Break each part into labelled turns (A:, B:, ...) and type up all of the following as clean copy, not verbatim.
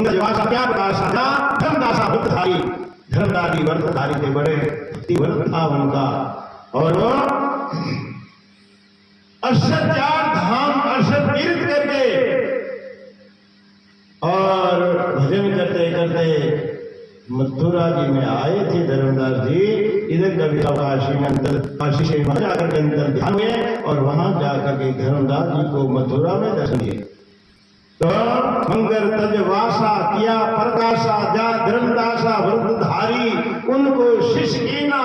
A: मंगलवासा क्या प्रकाशा धर्मदासा व्रतधारी, धर्मदारी व्रतधारी थे, बड़े भक्ति व्रत था उनका। और वो 68 धाम 68 तीर्थ करके और भजन करते करते मथुरा जी में आए थे धर्मदास जी। इधर कभी काशी में काशी से वहां जाकर के अंतर ध्यान हुए और वहां जाकर के धर्मदास जी को मथुरा में दर्शन दिए। तो मंगर तज वासा किया प्रकाशा जा धर्मदासा व्रतधारी, उनको शिष कीना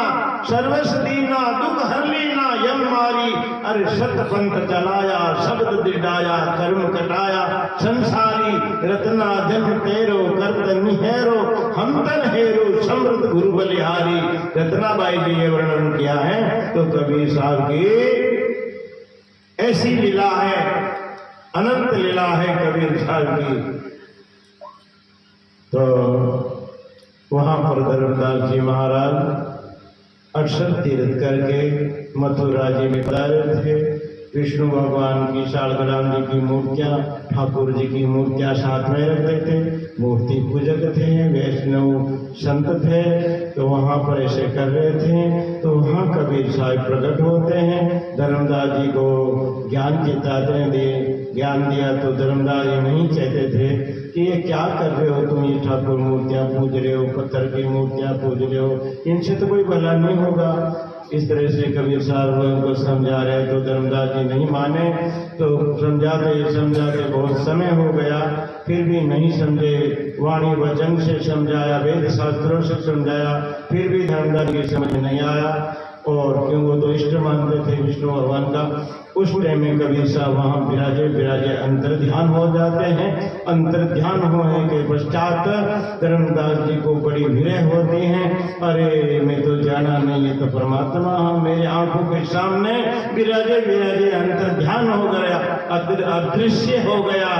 A: सर्वस दीना दुख हर लीना यम मारी। अरे सत पंथ चलाया शब्द दृढ़ाया कर्म कटाया संसारी, रत्ना जन्म तेरो करत निहेरो हम तन हेरो समृद्ध गुरु बलिहारी। रत्नाबाई जी ये वर्णन किया है। तो कबीर साहब की ऐसी लीला है, अनंत लीला है कबीर साहब की। तो वहां पर धर्मदास जी महाराज 68 तीर्थ करके मथुरा जी में पधारे थे। विष्णु भगवान की शालग्राम जी की मूर्तियां, ठाकुर जी की मूर्तियां साथ में रखते थे। मूर्ति पूजक थे, वैष्णव संत थे, तो वहां पर ऐसे कर रहे थे। तो वहां कबीर साहब प्रकट होते हैं, धर्मदास जी को ज्ञान की ताकतें दिए। ज्ञान दिया तो धर्मदास जी नहीं चाहते थे कि ये क्या कर रहे हो तुम, ये ठाकुर मूर्तियां पूज रहे हो, पत्थर की मूर्तियां पूज रहे हो, इनसे तो कोई भला नहीं होगा। इस तरह से कबीर साहब उनको समझा रहे तो धर्मदास जी नहीं माने। तो समझाते बहुत समय हो गया, फिर भी नहीं समझे। वाणी वचन से समझाया, वेद शास्त्रों से समझाया, फिर भी धर्मदास जी समझ नहीं आया। और क्यों, वो तो इष्ट मानते थे विष्णु भगवान का। उस टाइम में कबीर साहब वहां विराजे अंतर ध्यान हो जाते हैं। अंतर ध्यान होने के पश्चात धर्मदास जी को बड़ी विरह होती है। अरे मैं तो जाना नहीं, ये तो परमात्मा मेरे आंखों के सामने विराजे अंतर ध्यान हो गया, अदृश्य हो गया।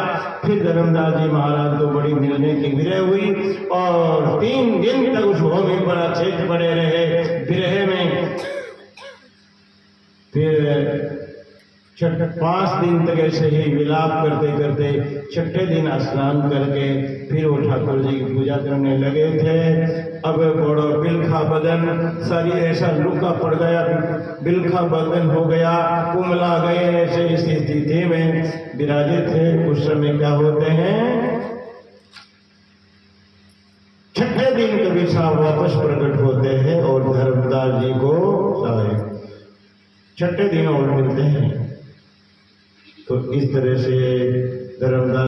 A: फिर धर्मदास जी महाराज तो बड़ी मिलने की विरह हुई और 3 दिन तक उस भूमि पर अचेत पड़े रहे विरह में। फिर 5 दिन तक ऐसे ही विलाप करते करते 6ठे दिन स्नान करके फिर वो ठाकुर जी की पूजा करने लगे थे। अब बड़ो बिलखा बदन, शरीर ऐसा लुका पड़ गया, बिलखा बदन हो गया, कुमला गए, ऐसे इस स्थिति में विराजे थे। उस समय क्या होते हैं, 6ठे दिन कबीर साहब वापस प्रकट होते हैं और धर्मदास जी को 6ठे दिन और मिलते हैं। तो इस तरह से धर्मदास